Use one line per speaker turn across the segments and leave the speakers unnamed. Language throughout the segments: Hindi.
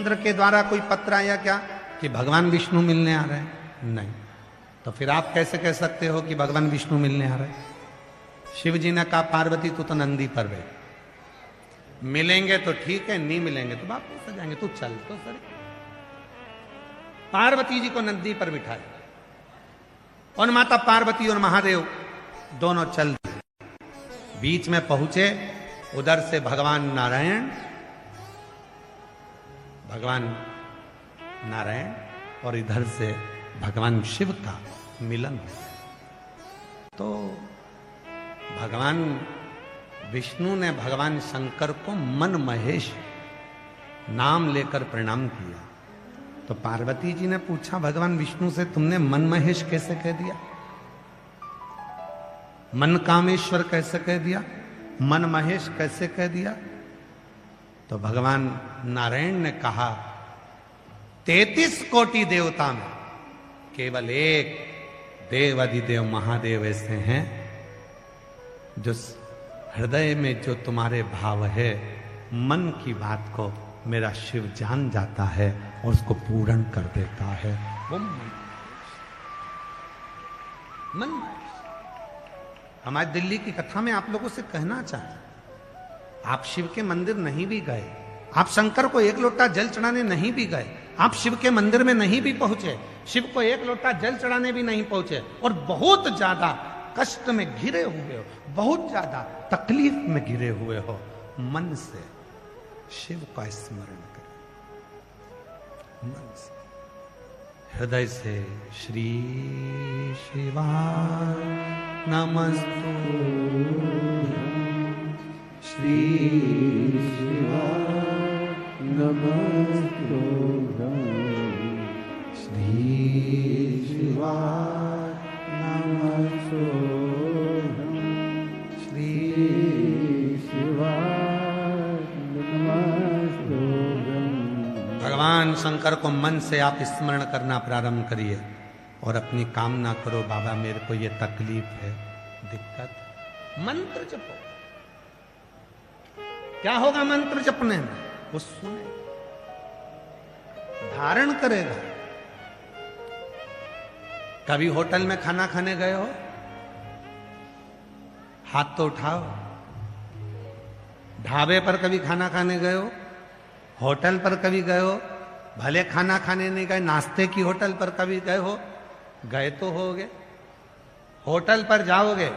इंद्र के द्वारा कोई पत्र आया क्या कि भगवान विष्णु मिलने आ रहे हैं? नहीं। तो फिर आप कैसे कह सकते हो कि भगवान विष्णु मिलने आ रहे हैं? शिव जी ने कहा पार्वती तू तो नंदी पर बैठ, मिलेंगे तो ठीक है, नहीं मिलेंगे तो वापस आ जाएंगे, तू चल तो सर। पार्वती जी को नंदी पर बिठाया और माता पार्वती और महादेव दोनों चल दिए। बीच में पहुंचे, उधर से भगवान नारायण और इधर से भगवान शिव का मिलन हो। तो भगवान विष्णु ने भगवान शंकर को मन महेश नाम लेकर प्रणाम किया। तो पार्वती जी ने पूछा भगवान विष्णु से, तुमने मन महेश कैसे कह दिया? मन कामेश्वर कैसे कह दिया? मन महेश कैसे कह दिया? तो भगवान नारायण ने कहा 33 कोटि देवता में केवल एक देव अधिदेव महादेव ऐसे हैं जो हृदय में जो तुम्हारे भाव है, मन की बात को मेरा शिव जान जाता है और उसको पूर्ण कर देता है, वो मन। हमारे दिल्ली की कथा में आप लोगों से कहना चाहते, आप शिव के मंदिर नहीं भी गए, आप शंकर को एक लोटा जल चढ़ाने नहीं भी गए, आप शिव के मंदिर में नहीं भी पहुंचे, शिव को एक लोटा जल चढ़ाने भी नहीं पहुंचे और बहुत ज्यादा कष्ट में घिरे हुए हो, बहुत ज्यादा तकलीफ में घिरे हुए हो, मन से शिव का स्मरण करें, मन से, हृदय से। श्री शिवाय नमस्तु, श्री शिवाय नमस्तु, श्री शिवाय नमस्तु, श्री शिवाय नमस्तु। भगवान शंकर को मन से आप स्मरण करना प्रारंभ करिए और अपनी कामना करो, बाबा मेरे को ये तकलीफ है, दिक्कत। मंत्र जपो। क्या होगा मंत्र जपने में? वो सुने, धारण करेगा। कभी होटल में खाना खाने गए हो? हाथ तो उठाओ। ढाबे पर कभी खाना खाने गए हो? होटल पर कभी गए हो? भले खाना खाने नहीं गए, नाश्ते की होटल पर कभी गए हो? गए तो होगे। होटल पर जाओगे,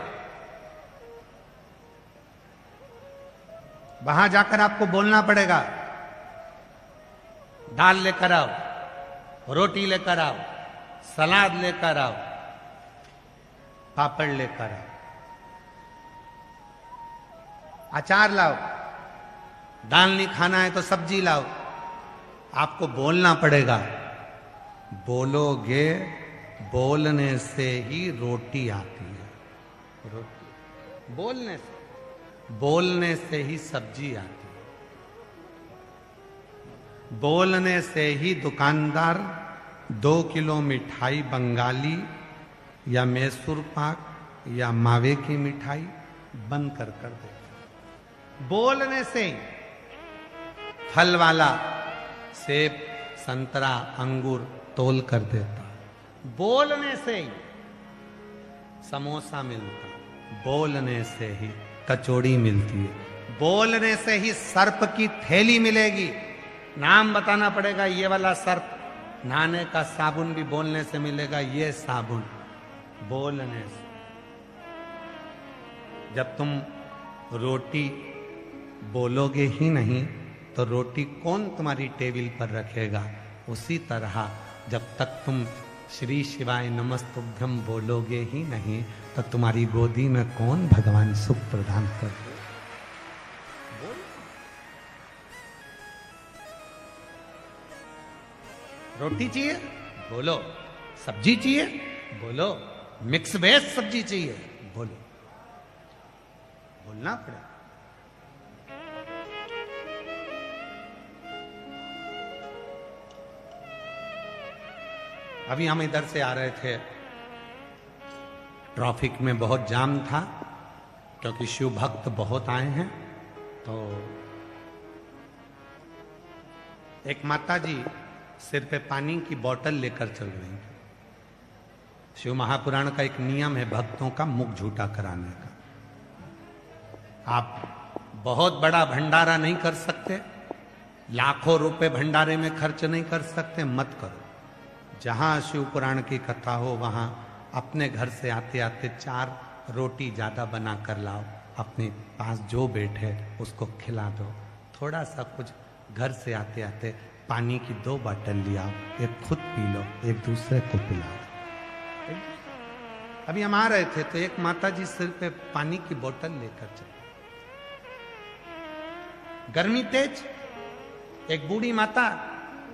वहां जाकर आपको बोलना पड़ेगा, दाल लेकर आओ, रोटी लेकर आओ, सलाद लेकर आओ, पापड़ लेकर आओ, अचार लाओ, दाल नहीं खाना है तो सब्जी लाओ। आपको बोलना पड़ेगा। बोलोगे, बोलने से ही रोटी आती है। रोटी बोलने से ही सब्जी आती है। बोलने से ही दुकानदार 2 किलो मिठाई बंगाली या मैसूर पाक या मावे की मिठाई बंद कर देता। बोलने से ही फल वाला सेब, संतरा, अंगूर तोल कर देता। बोलने से ही समोसा मिलता, बोलने से ही कचौड़ी मिलती है, बोलने से ही सर्प की थैली मिलेगी। नाम बताना पड़ेगा, ये वाला सर्प। नहाने का साबुन भी बोलने से मिलेगा, ये साबुन बोलने से। जब तुम रोटी बोलोगे ही नहीं तो रोटी कौन तुम्हारी टेबल पर रखेगा? उसी तरह जब तक तुम श्री शिवाय नमस्तुभ्यम बोलोगे ही नहीं तो तुम्हारी गोदी में कौन भगवान सुख प्रदान कर? रोटी चाहिए? बोलो। सब्जी चाहिए? बोलो। मिक्स वेज सब्जी चाहिए? बोलो। बोलना पड़ेगा। अभी हम इधर से आ रहे थे, ट्रैफिक में बहुत जाम था क्योंकि शिव भक्त बहुत आए हैं। तो एक माता जी सिर पे पानी की बोतल लेकर चल रही थी। शिव महापुराण का एक नियम है भक्तों का मुख झूठा कराने का। आप बहुत बड़ा भंडारा नहीं कर सकते, लाखों रुपए भंडारे में खर्च नहीं कर सकते, मत करो। जहां शिव पुराण की कथा हो वहां अपने घर से आते आते 4 रोटी ज्यादा बना कर लाओ, अपने पास जो बैठे उसको खिला दो। थोड़ा सा कुछ घर से आते आते पानी की 2 बोतल लिया, एक खुद पी लो, एक दूसरे को पिलाओ। अभी हम आ रहे थे तो एक माता जी सिर पे पानी की बोतल लेकर चले। गर्मी तेज, एक बूढ़ी माता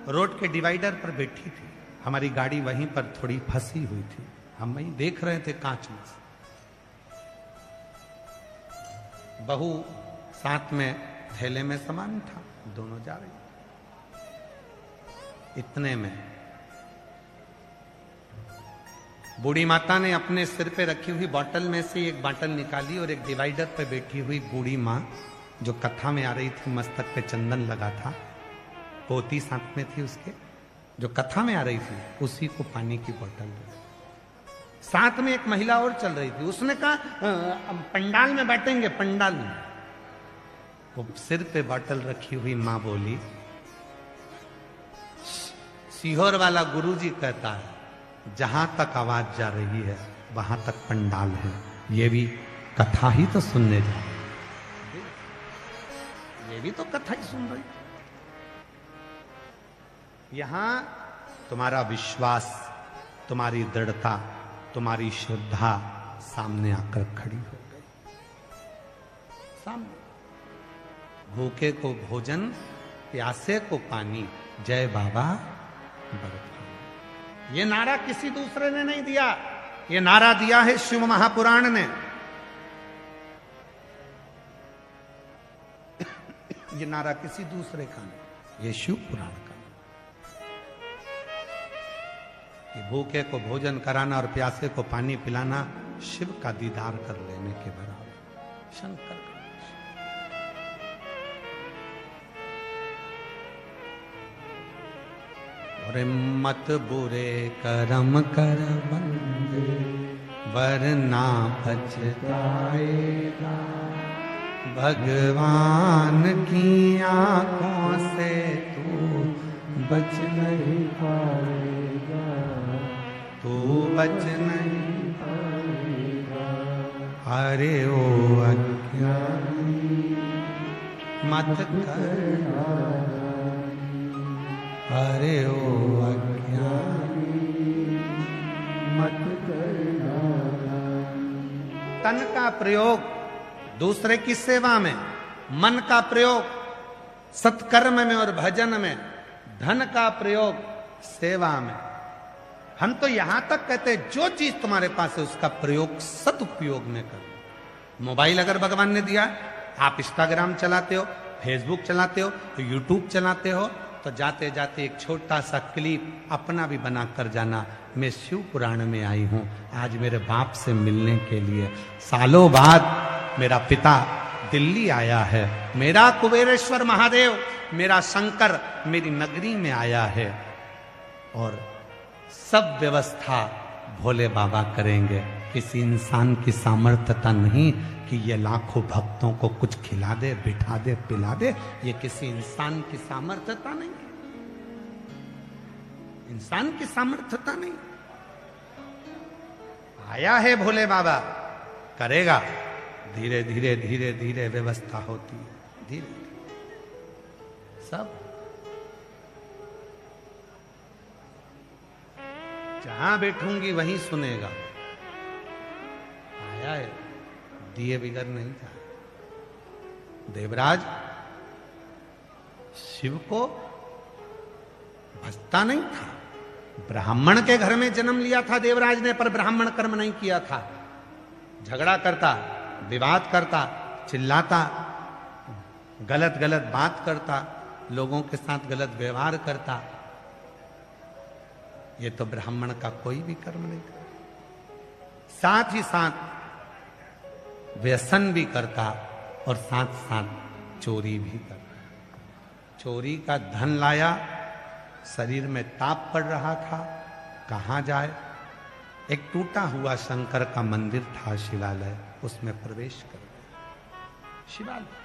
रोड के डिवाइडर पर बैठी थी। हमारी गाड़ी वहीं पर थोड़ी फंसी हुई थी, हम वहीं देख रहे थे कांच में से। बहू साथ में थैले में सामान था, दोनों जा रही। इतने में बूढ़ी माता ने अपने सिर पे रखी हुई बोतल में से एक बोतल निकाली और एक डिवाइडर पे बैठी हुई बूढ़ी माँ जो कथा में आ रही थी, मस्तक पे चंदन लगा था, पोती साथ में थी उसके, जो कथा में आ रही थी, उसी को पानी की बोतल दी। साथ में एक महिला और चल रही थी, उसने कहा पंडाल में बैठेंगे, पंडाल में। वो सिर पे बोतल रखी हुई माँ बोली, सीहोर वाला गुरुजी कहता है जहां तक आवाज जा रही है वहां तक पंडाल है। ये भी कथा ही तो सुनने जा रही, ये भी तो कथा ही सुन रही। यहां तुम्हारा विश्वास, तुम्हारी दृढ़ता, तुम्हारी श्रद्धा सामने आकर खड़ी हो गई। सामने भूखे को भोजन, प्यासे को पानी, जय बाबा बरपानी। ये नारा किसी दूसरे ने नहीं दिया, ये नारा दिया है शिव महापुराण ने। ये नारा किसी दूसरे का नहीं, ये शिव पुराण का। कि भूखे को भोजन कराना और प्यासे को पानी पिलाना शिव का दीदार कर लेने के बराबर। शंकर का और मत बुरे कर्म कर बंदे वरना पछताएगा, भगवान की आंखों से तू बच नहीं पाएगा, तू बच नहीं पाएगा। अरे ओ अज्ञानी मत करना, अरे ओ अज्ञानी मत करना। तन का प्रयोग दूसरे की सेवा में, मन का प्रयोग सत्कर्म में और भजन में, धन का प्रयोग सेवा में। हम तो यहां तक कहते हैं जो चीज तुम्हारे पास है उसका प्रयोग सदुपयोग में करो। मोबाइल अगर भगवान ने दिया, आप इंस्टाग्राम चलाते हो, फेसबुक चलाते हो, यूट्यूब चलाते हो, तो जाते जाते एक छोटा सा क्लिप अपना भी बना कर जाना, मैं शिव पुराण में आई हूं आज मेरे बाप से मिलने के लिए। सालों बाद मेरा पिता दिल्ली आया है, मेरा कुबेरेश्वर महादेव, मेरा शंकर मेरी नगरी में आया है, और सब व्यवस्था भोले बाबा करेंगे। किसी इंसान की सामर्थ्यता नहीं कि ये लाखों भक्तों को कुछ खिला दे, बिठा दे, पिला दे। ये किसी इंसान की सामर्थ्यता नहीं है, इंसान की सामर्थ्यता नहीं। आया है भोले बाबा, करेगा। धीरे धीरे धीरे धीरे व्यवस्था होती है, धीरे सब। जहां बैठूंगी वहीं सुनेगा। आया है, दिए बिगर नहीं था। देवराज शिव को भजता नहीं था। ब्राह्मण के घर में जन्म लिया था देवराज ने, पर ब्राह्मण कर्म नहीं किया था। झगड़ा करता, विवाद करता, चिल्लाता, गलत गलत बात करता, लोगों के साथ गलत व्यवहार करता। ये तो ब्राह्मण का कोई भी कर्म नहीं करता। साथ ही साथ व्यसन भी करता और साथ साथ चोरी भी करता। चोरी का धन लाया, शरीर में ताप पड़ रहा था, कहां जाए। एक टूटा हुआ शंकर का मंदिर था, शिवालय, उसमें प्रवेश कर गए। शिवालय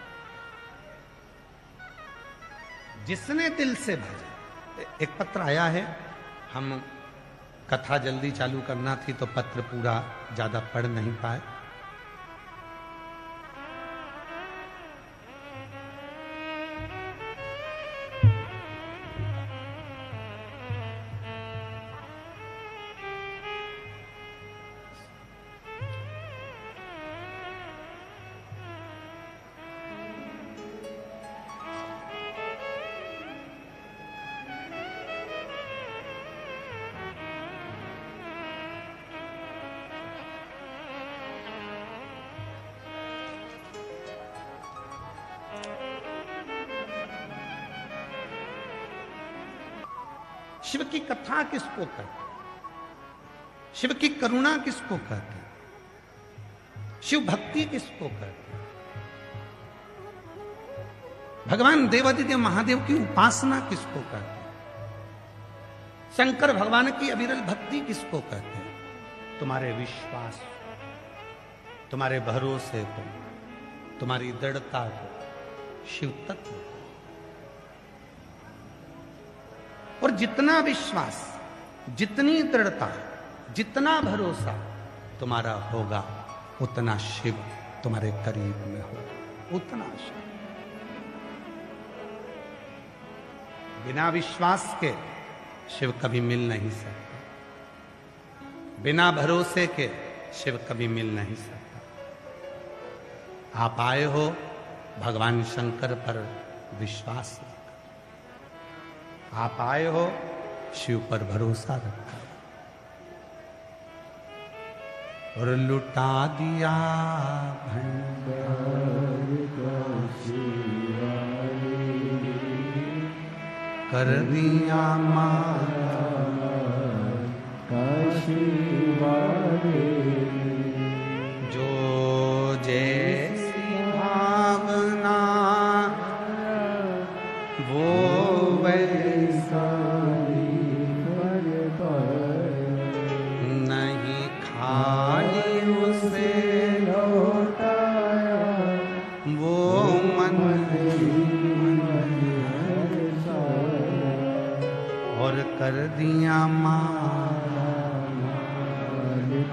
जिसने दिल से भजा। एक पत्र आया है, हम कथा जल्दी चालू करना थी तो पत्र पूरा ज्यादा पढ़ नहीं पाए। शिव की कथा किसको कहते? शिव की करुणा किसको कहते? शिव भक्ति किसको कहते? भगवान देवादिदेव महादेव की उपासना किसको कहते? शंकर भगवान की अविरल भक्ति किसको कहते? तुम्हारे विश्वास, तुम्हारे भरोसे को, तुम्हारी दृढ़ता को शिव तत्व। और जितना विश्वास, जितनी दृढ़ता, जितना भरोसा तुम्हारा होगा, उतना शिव तुम्हारे करीब में होगा, उतना शिव। बिना विश्वास के शिव कभी मिल नहीं सकता, बिना भरोसे के शिव कभी मिल नहीं सकता। आप आए हो भगवान शंकर पर विश्वास रखकर, आप आए हो शिव पर भरोसा रखकर, और लुटा दिया भंडार का शिवाले, कर दिया मारा का शिवाले। जो जैसी भावना वो वैसा नहीं, खाली उसे लौटाया वो मन और कर दिया मारा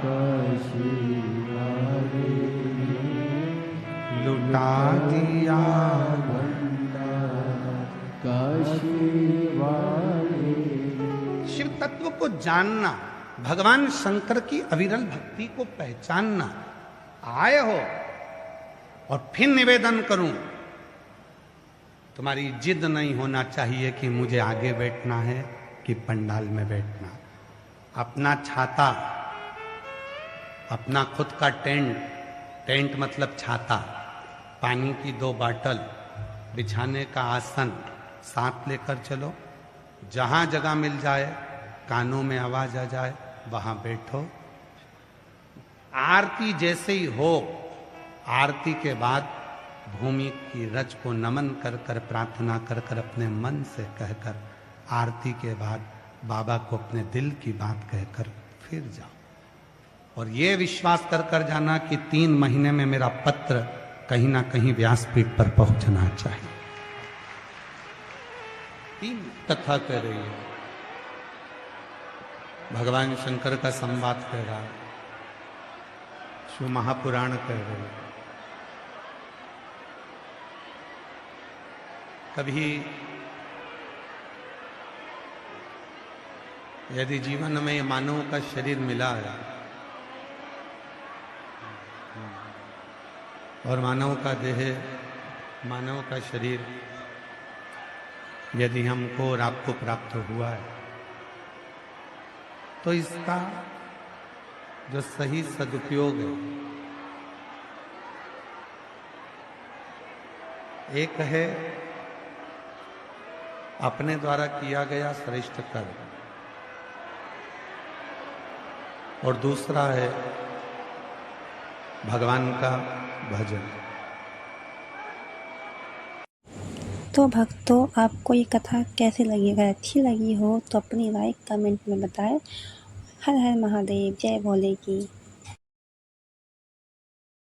का शिवाले, लुटा दिया का शिवाले। शिव तत्व को जानना, भगवान शंकर की अविरल भक्ति को पहचानना। आए हो और फिर निवेदन करूं, तुम्हारी जिद नहीं होना चाहिए कि मुझे आगे बैठना है कि पंडाल में बैठना। अपना छाता, अपना खुद का टेंट, टेंट मतलब छाता, पानी की 2 बाटल, बिछाने का आसन साथ लेकर चलो। जहां जगह मिल जाए, कानों में आवाज आ जाए, वहां बैठो। आरती जैसे ही हो, आरती के बाद भूमि की रज को नमन कर कर, प्रार्थना कर कर, अपने मन से कहकर, आरती के बाद बाबा को अपने दिल की बात कहकर फिर जाओ। और ये विश्वास कर कर जाना कि 3 महीने में मेरा पत्र कहीं ना कहीं व्यासपीठ पर पहुंचना चाहिए। 3 कथा कह रही है, भगवान शंकर का संवाद कह रहा है, शिव महापुराण कह रहे हैं। कभी यदि जीवन में मानव का शरीर मिला है और मानव का देह, मानव का शरीर यदि हमको और आपको प्राप्त हुआ है, तो इसका जो सही सदुपयोग है, एक है अपने द्वारा किया गया श्रेष्ठ कर्म, और दूसरा है भगवान का भजन।
तो भक्तों, आपको ये कथा कैसी लगी? अगर अच्छी लगी हो तो अपनी राय कमेंट में बताएं। हर हर महादेव, जय भोले की।